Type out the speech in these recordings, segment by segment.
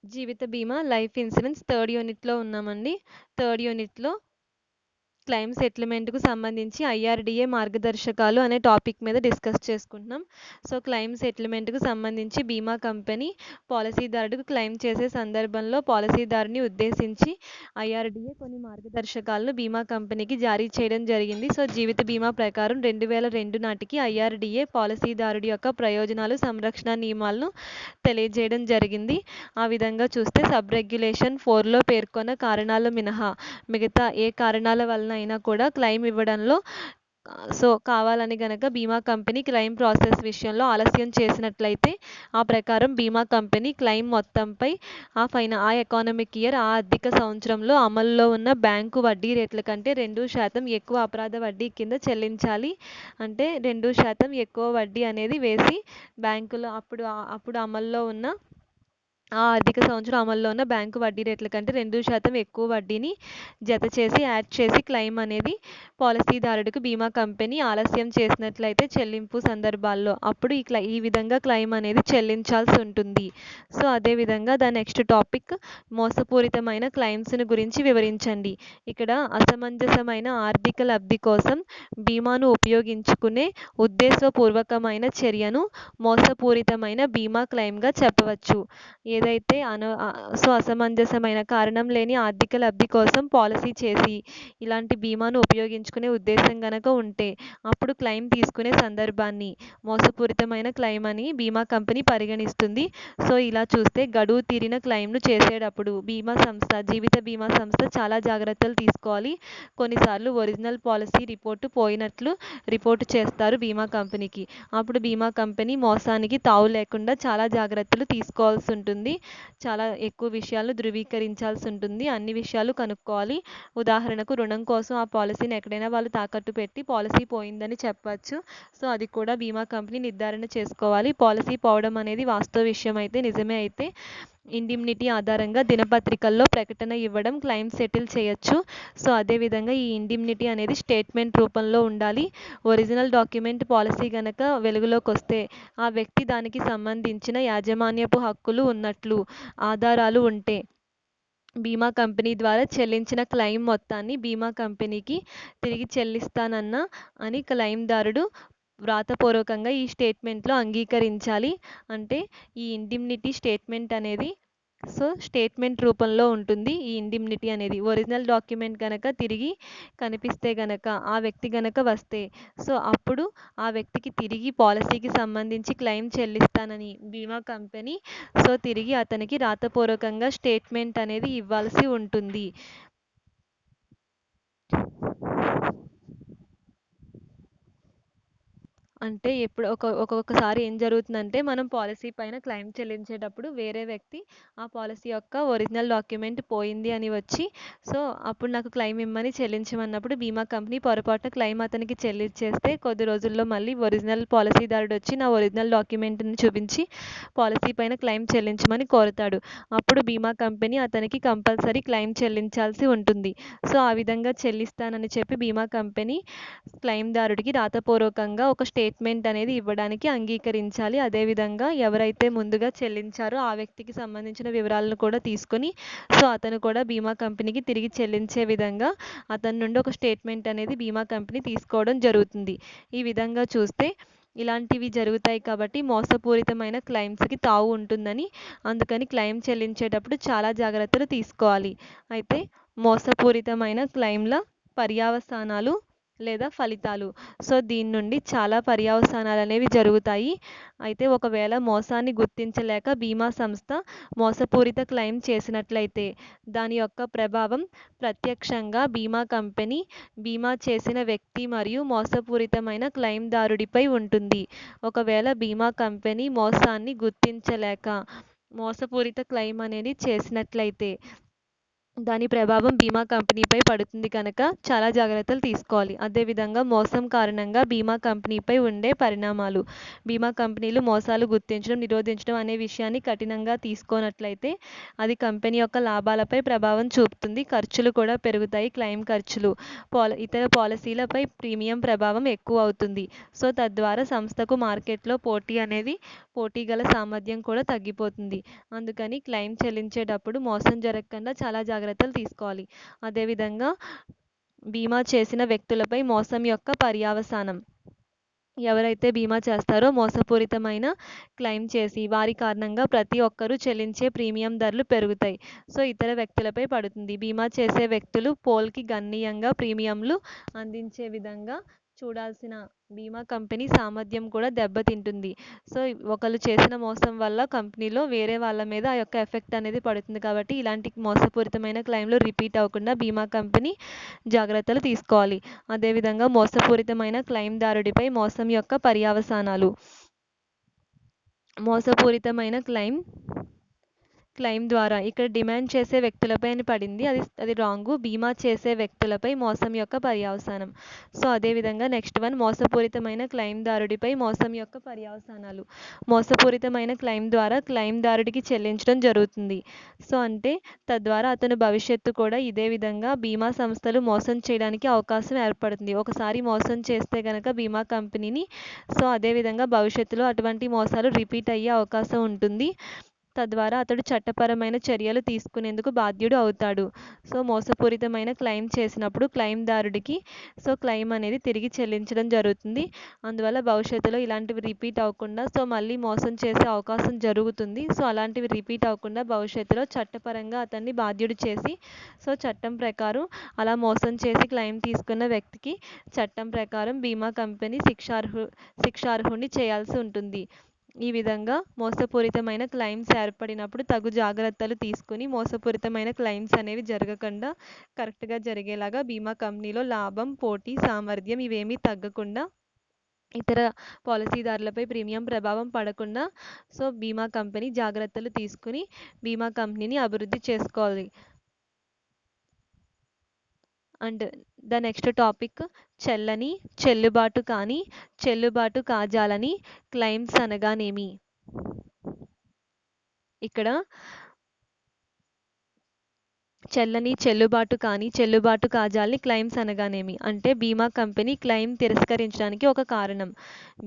జీవిత బీమా, life insurance third యూనిట్‌లో ఉన్నామండి. థర్డ్ యూనిట్‌లో క్లెయిమ్ సెటిల్మెంట్‌కు సంబంధించి ఐఆర్‌డీఏ మార్గదర్శకాలు అనే టాపిక్ మీద డిస్కస్ చేసుకుంటున్నాం. సో, క్లెయిమ్ సెటిల్మెంట్‌కు సంబంధించి బీమా కంపెనీ పాలసీదారుడికి క్లెయిమ్ చేసే సందర్భంలో పాలసీదారుని ఉద్దేశించి ఐఆర్‌డీఏ కొన్ని మార్గదర్శకాలను బీమా కంపెనీకి జారీ చేయడం జరిగింది. సో, జీవిత బీమా ప్రకారం 2002 నాటికి ఐఆర్‌డీఏ పాలసీదారుడి యొక్క ప్రయోజనాలు, సంరక్షణ నియమాలను తెలియజేయడం జరిగింది. ఆ విధంగా చూస్తే సబ్ రెగ్యులేషన్ 4లో పేర్కొన్న కారణాలు మినహా మిగతా ఏ కారణాల వలన అయినా కూడా క్లెయిమ్ ఇవ్వడంలో కావాలని గనక బీమా కంపెనీ క్లెయిమ్ ప్రాసెస్ విషయంలో ఆలస్యం చేసినట్లయితే ఆ ప్రకారం బీమా కంపెనీ క్లెయిమ్ మొత్తంపై ఆ ఎకానమిక్ ఇయర్, ఆ ఆర్థిక సంవత్సరంలో అమలులో ఉన్న బ్యాంకు వడ్డీ రేట్ల కంటే 2% ఎక్కువ అపరాధ వడ్డీ కింద చెల్లించాలి. అంటే 2% ఎక్కువ వడ్డీ అనేది వేసి బ్యాంకులో అప్పుడు అమల్లో ఉన్న ఆ ఆర్థిక సంవత్సరం అమల్లో ఉన్న బ్యాంకు వడ్డీ రేట్ల కంటే 2% ఎక్కువ వడ్డీని యాడ్ చేసి క్లెయిమ్ అనేది పాలసీదారుడికి బీమా కంపెనీ ఆలస్యం చేసినట్లయితే చెల్లింపు సందర్భాల్లో అప్పుడు ఈ విధంగా క్లెయిమ్ అనేది చెల్లించాల్సి ఉంటుంది. సో, అదేవిధంగా నెక్స్ట్ టాపిక్ మోసపూరితమైన క్లెయిమ్స్‌ని గురించి వివరించండి. ఇక్కడ అసమంజసమైన ఆర్థిక లబ్ధి కోసం బీమాను ఉపయోగించుకునే ఉద్దేశపూర్వకమైన చర్యను మోసపూరితమైన బీమా క్లెయిమ్‌గా చెప్పవచ్చు. ఏదైతే అసమంజసమైన కారణం లేని ఆర్థిక లబ్ధి కోసం పాలసీ చేసి ఇలాంటి బీమాను ఉపయోగించుకునే ఉద్దేశం గనక ఉంటే అప్పుడు క్లెయిమ్ తీసుకునే సందర్భాన్ని మోసపూరితమైన క్లెయిమ్ అని బీమా కంపెనీ పరిగణిస్తుంది. సో, ఇలా చూస్తే గడువు తీరిన క్లెయిమ్‌ను చేసేటప్పుడు జీవిత బీమా సంస్థ చాలా జాగ్రత్తలు తీసుకోవాలి. కొన్నిసార్లు ఒరిజినల్ పాలసీ రిపోర్టు పోయినట్లు రిపోర్టు చేస్తారు బీమా కంపెనీకి. అప్పుడు బీమా కంపెనీ మోసానికి తావు లేకుండా చాలా జాగ్రత్తలు తీసుకోవాల్సి ఉంటుంది. చాలా ఎక్కువ విషయాలను ధృవీకరించాల్సి ఉంటుంది. అన్ని విషయాలు కనుక్కోవాలి. ఉదాహరణకు రుణం కోసం ఆ పాలసీని ఎక్కడైనా వాళ్ళు తాకట్టు పెట్టి పాలసీ పోయిందని చెప్పచ్చు. సో, అది కూడా బీమా కంపెనీ నిర్ధారణ చేసుకోవాలి. పాలసీ పోవడం అనేది వాస్తవ విషయం అయితే, నిజమే అయితే ఇండిమ్నిటీ ఆధారంగా దినపత్రికల్లో ప్రకటన ఇవ్వడం క్లెయిమ్ సెటిల్ చేయొచ్చు. సో, అదేవిధంగా ఈ ఇండిమ్నిటీ అనేది స్టేట్మెంట్ రూపంలో ఉండాలి. ఒరిజినల్ డాక్యుమెంట్ పాలసీ గనక వెలుగులోకొస్తే ఆ వ్యక్తి దానికి సంబంధించిన యాజమాన్యపు హక్కులు ఉన్నట్లు ఆధారాలు ఉంటే బీమా కంపెనీ ద్వారా చెల్లించిన క్లెయిమ్ మొత్తాన్ని బీమా కంపెనీకి తిరిగి అని క్లెయిమ్దారుడు వ్రాతపూర్వకంగా ఈ స్టేట్మెంట్‌లో అంగీకరించాలి. అంటే ఈ ఇండిమ్నిటీ స్టేట్మెంట్ అనేది స్టేట్మెంట్ రూపంలో ఉంటుంది. ఈ ఇండిమ్నిటీ అనేది ఒరిజినల్ డాక్యుమెంట్ గనక తిరిగి కనిపిస్తే గనక ఆ వ్యక్తి గనక వస్తే అప్పుడు ఆ వ్యక్తికి తిరిగి పాలసీకి సంబంధించి క్లెయిమ్ చెల్లిస్తానని బీమా కంపెనీ తిరిగి అతనికి రాతపూర్వకంగా స్టేట్మెంట్ అనేది ఇవ్వాల్సి ఉంటుంది. అంటే ఒక్కొక్కసారి ఏం జరుగుతుందంటే మనం పాలసీ పైన క్లెయిమ్ చెల్లించేటప్పుడు వేరే వ్యక్తి ఆ పాలసీ యొక్క ఒరిజినల్ డాక్యుమెంట్ పోయింది అని వచ్చి అప్పుడు నాకు క్లెయిమ్ ఇమ్మని చెల్లించమన్నప్పుడు బీమా కంపెనీ పొరపాటున క్లెయిమ్ అతనికి చెల్లించేస్తే కొద్ది రోజుల్లో మళ్ళీ ఒరిజినల్ పాలసీదారుడు వచ్చి నా ఒరిజినల్ డాక్యుమెంట్‌ని చూపించి పాలసీ పైన క్లెయిమ్ చెల్లించమని కోరతాడు. అప్పుడు బీమా కంపెనీ అతనికి కంపల్సరీ క్లెయిమ్ చెల్లించాల్సి ఉంటుంది. ఆ విధంగా చెల్లిస్తానని చెప్పి బీమా కంపెనీ క్లెయిమ్దారుడికి రాతపూర్వకంగా ఒక స్టేట్మెంట్ అనేది ఇవ్వడానికి అంగీకరించాలి. అదేవిధంగా ఎవరైతే ముందుగా చెల్లించారో ఆ వ్యక్తికి సంబంధించిన వివరాలను కూడా తీసుకొని అతను కూడా బీమా కంపెనీకి తిరిగి చెల్లించే విధంగా అతని నుండి ఒక స్టేట్మెంట్ అనేది బీమా కంపెనీ తీసుకోవడం జరుగుతుంది. ఈ విధంగా చూస్తే ఇలాంటివి జరుగుతాయి కాబట్టి మోసపూరితమైన క్లెయిమ్స్‌కి తావు ఉంటుందని, అందుకని క్లెయిమ్ చెల్లించేటప్పుడు చాలా జాగ్రత్తలు తీసుకోవాలి. అయితే మోసపూరితమైన క్లెయిమ్‌ల పర్యవసానాలు లేదా ఫలితాలు. దీని నుండి చాలా పర్యవసానాలనేవి జరుగుతాయి. అయితే ఒకవేళ మోసాన్ని గుర్తించలేక బీమా సంస్థ మోసపూరిత క్లెయిమ్ చేసినట్లయితే దాని యొక్క ప్రభావం ప్రత్యక్షంగా బీమా కంపెనీ, బీమా చేసిన వ్యక్తి మరియు మోసపూరితమైన క్లెయిమ్దారుడిపై ఉంటుంది. ఒకవేళ బీమా కంపెనీ మోసాన్ని గుర్తించలేక మోసపూరిత క్లెయిమ్ అనేది చేసినట్లయితే దాని ప్రభావం బీమా కంపెనీపై పడుతుంది కనుక చాలా జాగ్రత్తలు తీసుకోవాలి. అదేవిధంగా మోసం కారణంగా బీమా కంపెనీపై ఉండే పరిణామాలు. బీమా కంపెనీలు మోసాలు గుర్తించడం, నిరోధించడం అనే విషయాన్ని కఠినంగా తీసుకోనట్లయితే అది కంపెనీ యొక్క లాభాలపై ప్రభావం చూపుతుంది. ఖర్చులు కూడా పెరుగుతాయి. క్లెయిమ్ ఖర్చులు, ఇతర పాలసీలపై ప్రీమియం ప్రభావం ఎక్కువ అవుతుంది. సో తద్వారా సంస్థకు మార్కెట్లో పోటీ గల సామర్థ్యం కూడా తగ్గిపోతుంది. అందుకని క్లెయిమ్ చెల్లించేటప్పుడు మోసం జరగకుండా చాలా జాగ్రత్తలు తీసుకోవాలి. అదేవిధంగా బీమా చేసిన వ్యక్తులపై మోసం యొక్క పర్యవసానం. ఎవరైతే బీమా చేస్తారో మోసపూరితమైన క్లెయిమ్ చేసి వారి కారణంగా ప్రతి ఒక్కరూ చెల్లించే ప్రీమియం ధరలు పెరుగుతాయి. సో ఇతర వ్యక్తులపై పడుతుంది. బీమా చేసే వ్యక్తులు పోల్కి గణనీయంగా ప్రీమియంలు అందించే విధంగా చూడాల్సిన బీమా కంపెనీ సామర్థ్యం కూడా దెబ్బతింటుంది. సో ఒకళ్ళు చేసిన మోసం వల్ల కంపెనీలో వేరే వాళ్ళ మీద ఆ యొక్క ఎఫెక్ట్ అనేది పడుతుంది. కాబట్టి ఇలాంటి మోసపూరితమైన క్లెయిమ్లు రిపీట్ అవ్వకుండా బీమా కంపెనీ జాగ్రత్తలు తీసుకోవాలి. అదేవిధంగా మోసపూరితమైన క్లెయిమ్దారుడిపై మోసం యొక్క పర్యవసానాలు. మోసపూరితమైన క్లెయిమ్ ద్వారా ఇక్కడ డిమాండ్ చేసే వ్యక్తులపై అని పడింది. అది రాంగు. బీమా చేసే వ్యక్తులపై మోసం యొక్క పర్యవసానం. సో అదేవిధంగా నెక్స్ట్ వన్, మోసపూరితమైన క్లెయిమ్దారుడిపై మోసం యొక్క పర్యవసానాలు. మోసపూరితమైన క్లెయిమ్ ద్వారా క్లెయిమ్దారుడికి చెల్లించడం జరుగుతుంది. సో అంటే తద్వారా అతను భవిష్యత్తు కూడా ఇదే విధంగా బీమా సంస్థలు మోసం చేయడానికి అవకాశం ఏర్పడుతుంది. ఒకసారి మోసం చేస్తే గనక బీమా కంపెనీని, సో అదేవిధంగా భవిష్యత్తులో అటువంటి మోసాలు రిపీట్ అయ్యే అవకాశం ఉంటుంది. తద్వారా అతడు చట్టపరమైన చర్యలు తీసుకునేందుకు బాధ్యుడు అవుతాడు. సో మోసపూరితమైన క్లెయిమ్ చేసినప్పుడు క్లెయిమ్దారుడికి క్లెయిమ్ అనేది తిరిగి చెల్లించడం జరుగుతుంది. అందువల్ల భవిష్యత్తులో ఇలాంటివి రిపీట్ అవ్వకుండా మళ్ళీ మోసం చేసే అవకాశం జరుగుతుంది. సో అలాంటివి రిపీట్ అవ్వకుండా భవిష్యత్తులో చట్టపరంగా అతన్ని బాధ్యుడు చేసి చట్టం ప్రకారం అలా మోసం చేసి క్లెయిమ్ తీసుకున్న వ్యక్తికి చట్టం ప్రకారం బీమా కంపెనీ శిక్షార్హుడిని చేయాల్సి ఉంటుంది. ఈ విధంగా మోసపూరితమైన క్లెయిమ్స్ ఏర్పడినప్పుడు తగు జాగ్రత్తలు తీసుకుని మోసపూరితమైన క్లెయిమ్స్ అనేవి జరగకుండా కరెక్ట్గా జరిగేలాగా బీమా కంపెనీలో లాభం, పోటీ సామర్థ్యం ఇవేమీ తగ్గకుండా ఇతర పాలసీదారులపై ప్రీమియం ప్రభావం పడకుండా బీమా కంపెనీ జాగ్రత్తలు తీసుకుని బీమా కంపెనీని అభివృద్ధి చేసుకోవాలి. అండ్ ద నెక్స్ట్ టాపిక్, చెల్లని, చెల్లుబాటు కాని, చెల్లుబాటు కాజాలని క్లెయిమ్స్ అనగానేమి? ఇక్కడ చెల్లని, చెల్లుబాటు కాని, చెల్లుబాటు కాజాలని క్లెయిమ్స్ అనగానేమి అంటే బీమా కంపెనీ క్లెయిమ్ తిరస్కరించడానికి ఒక కారణం.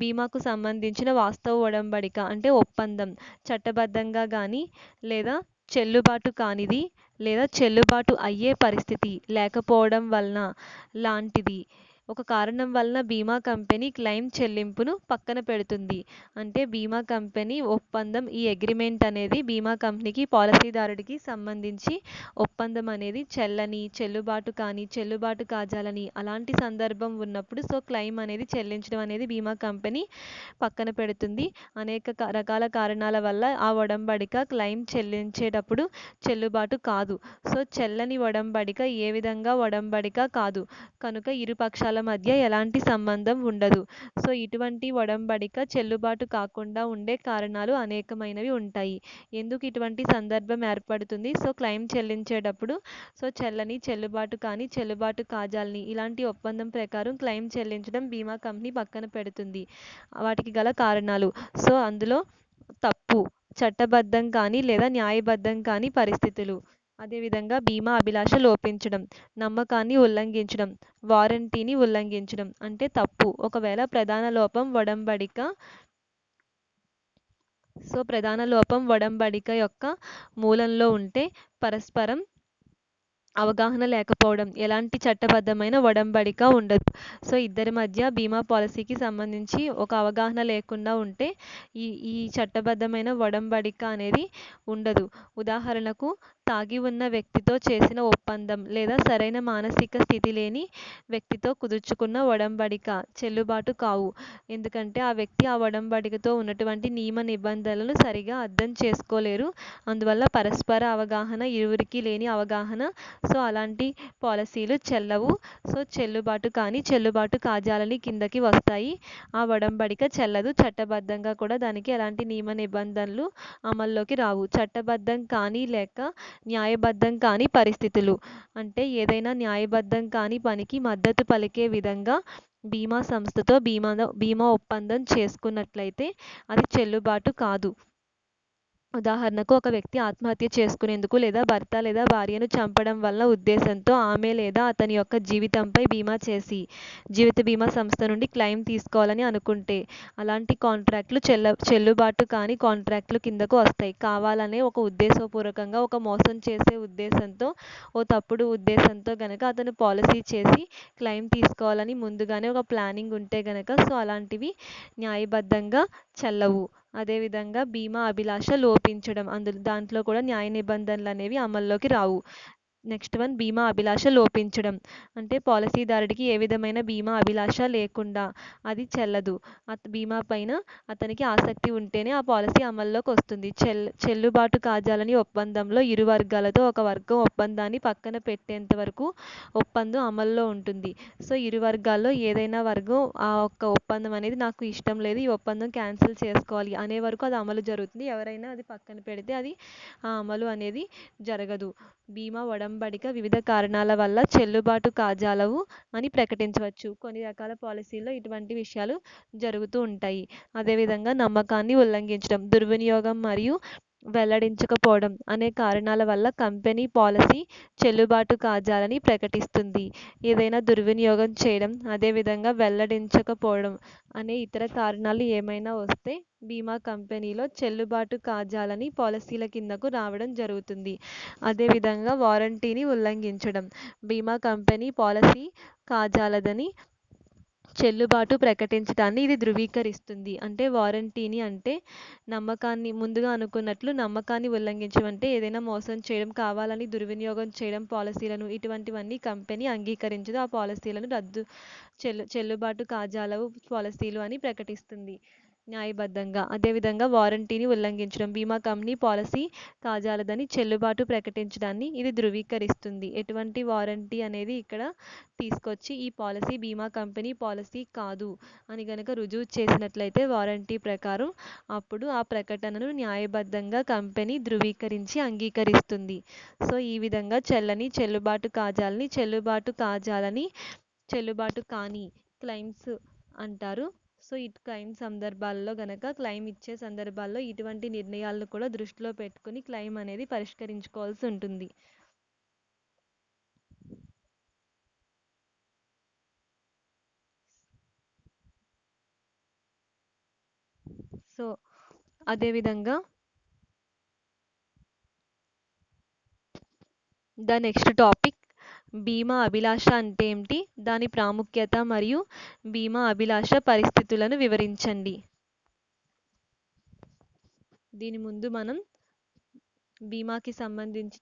బీమాకు సంబంధించిన వాస్తవ ఒడంబడిక అంటే ఒప్పందం చట్టబద్ధంగా కానీ లేదా చెల్లుబాటు కానిది లేదా చెల్లుబాటు అయ్యే పరిస్థితి లేకపోవడం వలన లాంటిది ఒక కారణం వలన బీమా కంపెనీ క్లెయిమ్ చెల్లింపును పక్కన పెడుతుంది. అంటే బీమా కంపెనీ ఒప్పందం, ఈ అగ్రిమెంట్ అనేది బీమా కంపెనీకి పాలసీదారుడికి సంబంధించి ఒప్పందం అనేది చెల్లని, చెల్లుబాటు కాని, చెల్లుబాటు కాజాలని అలాంటి సందర్భం ఉన్నప్పుడు క్లెయిమ్ అనేది చెల్లించడం అనేది బీమా కంపెనీ పక్కన పెడుతుంది. అనేక రకాల కారణాల వల్ల ఆ ఒడంబడిక క్లెయిమ్ చెల్లించేటప్పుడు చెల్లుబాటు కాదు. చెల్లని ఒడంబడిక ఏ విధంగా ఒడంబడిక కాదు కనుక ఇరు పక్షాల మధ్య ఎలాంటి సంబంధం ఉండదు. ఇటువంటి ఒడంబడిక చెల్లుబాటు కాకుండా ఉండే కారణాలు అనేకమైనవి ఉంటాయి. ఎందుకు ఇటువంటి సందర్భం ఏర్పడుతుంది? క్లెయిమ్ చెల్లించేటప్పుడు చెల్లని, చెల్లుబాటు కాని, చెల్లుబాటు కాజాలని ఇలాంటి ఒప్పందం ప్రకారం క్లెయిమ్ చెల్లించడం బీమా కంపెనీ పక్కన పెడుతుంది. వాటికి గల కారణాలు అందులో తప్పు, చట్టబద్ధం కాని లేదా న్యాయబద్ధం కాని పరిస్థితులు, అదేవిధంగా బీమా అభిలాష లోపించడం, నమ్మకాన్ని ఉల్లంఘించడం, వారంటీని ఉల్లంఘించడం అంటే తప్పు. ఒకవేళ ప్రధాన లోపం ఒడంబడిక యొక్క మూలంలో ఉంటే పరస్పరం అవగాహన లేకపోవడం, ఎలాంటి చట్టబద్ధమైన ఒడంబడిక ఉండదు. ఇద్దరి మధ్య బీమా పాలసీకి సంబంధించి ఒక అవగాహన లేకుండా ఉంటే ఈ చట్టబద్ధమైన ఒడంబడిక అనేది ఉండదు. ఉదాహరణకు తాగి ఉన్న వ్యక్తితో చేసిన ఒప్పందం లేదా సరైన మానసిక స్థితి లేని వ్యక్తితో కుదుర్చుకున్న ఒడంబడిక చెల్లుబాటు కావు. ఎందుకంటే ఆ వ్యక్తి ఆ ఒడంబడికతో ఉన్నటువంటి నియమ నిబంధనలను సరిగా అర్థం చేసుకోలేరు. అందువల్ల పరస్పర అవగాహన, ఇరువురికి లేని అవగాహన, అలాంటి పాలసీలు చెల్లవు. చెల్లుబాటు కాని, చెల్లుబాటు కాజాలని కిందకి వస్తాయి. ఆ ఒడంబడిక చెల్లదు. చట్టబద్ధంగా కూడా దానికి ఎలాంటి నియమ నిబంధనలు అమల్లోకి రావు. చట్టబద్ధం కాని లేక న్యాయబద్ధం కాని పరిస్థితులు అంటే ఏదైనా న్యాయబద్ధం కాని పనికి మద్దతు పలికే విధంగా బీమా సంస్థతో బీమా ఒప్పందం చేసుకున్నట్లయితే అది చెల్లుబాటు కాదు. ఉదాహరణకు ఒక వ్యక్తి ఆత్మహత్య చేసుకునేందుకు లేదా భర్త లేదా భార్యను చంపడం వల్ల ఉద్దేశంతో ఆమె లేదా అతని యొక్క జీవితంపై బీమా చేసి జీవిత బీమా సంస్థ నుండి క్లెయిమ్ తీసుకోవాలని అనుకుంటే అలాంటి కాంట్రాక్టులు చెల్లుబాటు కాని కాంట్రాక్టులు కిందకు వస్తాయి. కావాలనే ఒక ఉద్దేశపూర్వకంగా ఒక మోసం చేసే ఉద్దేశంతో ఓ తప్పుడు ఉద్దేశంతో గనక అతను పాలసీ చేసి క్లెయిమ్ తీసుకోవాలని ముందుగానే ఒక ప్లానింగ్ ఉంటే గనక సో అలాంటివి న్యాయబద్ధంగా చెల్లవు. అదేవిధంగా బీమా అభిలాష లోపించడం దాంట్లో కూడా న్యాయ నిబంధనలు అనేవి అమల్లోకి రావు. నెక్స్ట్ వన్ బీమా అభిలాష లోపించడం అంటే పాలసీదారుడికి ఏ విధమైన బీమా అభిలాష లేకుండా అది చెల్లదు. బీమా పైన అతనికి ఆసక్తి ఉంటేనే ఆ పాలసీ అమల్లోకి వస్తుంది. చెల్లుబాటు కాజాలని ఒప్పందంలో ఇరు వర్గాలతో ఒక వర్గం ఒప్పందాన్ని పక్కన పెట్టేంత వరకు ఒప్పందం అమల్లో ఉంటుంది. సో ఇరు వర్గాల్లో ఏదైనా వర్గం ఆ ఒక్క ఒప్పందం అనేది నాకు ఇష్టం లేదు, ఈ ఒప్పందం క్యాన్సిల్ చేసుకోవాలి అనే వరకు అది అమలు జరుగుతుంది. ఎవరైనా అది పక్కన పెడితే అది ఆ అమలు అనేది జరగదు. బీమా ఒడంబడిక వివిధ కారణాల వల్ల చెల్లుబాటు కాజాలవు అని ప్రకటించవచ్చు. కొన్ని రకాల పాలసీల్లో ఇటువంటి విషయాలు జరుగుతూ ఉంటాయి. అదేవిధంగా నమ్మకాన్ని ఉల్లంఘించడం, దుర్వినియోగం మరియు వెల్లడించకపోవడం అనే కారణాల వల్ల కంపెనీ పాలసీ చెల్లుబాటు కాజాలని ప్రకటిస్తుంది. ఏదైనా దుర్వినియోగం చేయడం, అదేవిధంగా వెల్లడించకపోవడం అనే ఇతర కారణాలు ఏమైనా వస్తే బీమా కంపెనీలో చెల్లుబాటు కాజాలని పాలసీల కిందకు రావడం జరుగుతుంది. అదేవిధంగా వారంటీని ఉల్లంఘించడం, బీమా కంపెనీ పాలసీ కాజాలదని చెల్లుబాటు ప్రకటించడాన్ని ఇది ధృవీకరిస్తుంది. అంటే వారంటీని అంటే నమ్మకాన్ని ముందుగా అనుకున్నట్లు నమ్మకాన్ని ఉల్లంఘించడం అంటే ఏదైనా మోసం చేయడం, కావాలని దుర్వినియోగం చేయడం పాలసీలను ఇటువంటివన్నీ కంపెనీ అంగీకరించదు. ఆ పాలసీలను చెల్లుబాటు కాజాలవు పాలసీలు అని ప్రకటిస్తుంది న్యాయబద్ధంగా. అదేవిధంగా వారంటీని ఉల్లంఘించడం, బీమా కంపెనీ పాలసీ కాజాలదని చెల్లుబాటు ప్రకటించడాన్ని ఇది ధృవీకరిస్తుంది. ఎటువంటి వారంటీ అనేది ఇక్కడ తీసుకొచ్చి ఈ పాలసీ బీమా కంపెనీ పాలసీ కాదు అని గనక రుజువు చేసినట్లయితే వారంటీ ప్రకారం అప్పుడు ఆ ప్రకటనను న్యాయబద్ధంగా కంపెనీ ధృవీకరించి అంగీకరిస్తుంది. సో ఈ విధంగా చెల్లుబాటు కాజాలని చెల్లుబాటు కాని క్లెయిమ్స్ అంటారు. సో ఈ క్లెయిమ్ సందర్భాల్లో గనక క్లెయిమ్ ఇచ్చే సందర్భాల్లో ఇటువంటి నిర్ణయాలను కూడా దృష్టిలో పెట్టుకుని క్లెయిమ్ అనేది పరిష్కరించుకోవాల్సి ఉంటుంది. సో అదేవిధంగా ద నెక్స్ట్ టాపిక్ బీమా అభిలాష అంటే ఏమిటి, దాని ప్రాముఖ్యత మరియు బీమా అభిలాష పరిస్థితులను వివరించండి. దీని ముందు మనం బీమాకి సంబంధించి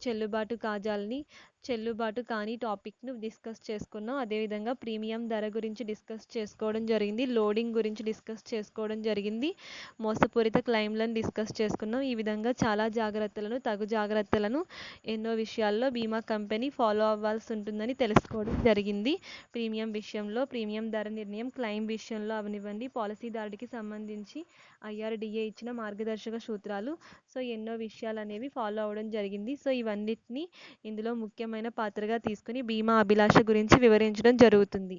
చెల్లుబాటు కాజాలని చెల్లుబాటు కాని టాపిక్ను డిస్కస్ చేసుకున్నాం. అదేవిధంగా ప్రీమియం ధర గురించి డిస్కస్ చేసుకోవడం జరిగింది, లోడింగ్ గురించి డిస్కస్ చేసుకోవడం జరిగింది, మోసపూరిత క్లెయిమ్లను డిస్కస్ చేసుకున్నాం. ఈ విధంగా చాలా తగు జాగ్రత్తలను ఎన్నో విషయాల్లో బీమా కంపెనీ ఫాలో అవ్వాల్సి ఉంటుందని తెలుసుకోవడం జరిగింది. ప్రీమియం విషయంలో, ప్రీమియం ధర నిర్ణయం, క్లెయిమ్ విషయంలో అవనివ్వండి, పాలసీదారుడికి సంబంధించి IRDA ఇచ్చిన మార్గదర్శక సూత్రాలు, సో ఎన్నో విషయాలు అనేవి ఫాలో అవ్వడం జరిగింది. సో ఇవన్నిటిని ఇందులో ముఖ్యమైన పాత్రగా తీసుకుని బీమా అభిలాష గురించి వివరించడం జరుగుతుంది.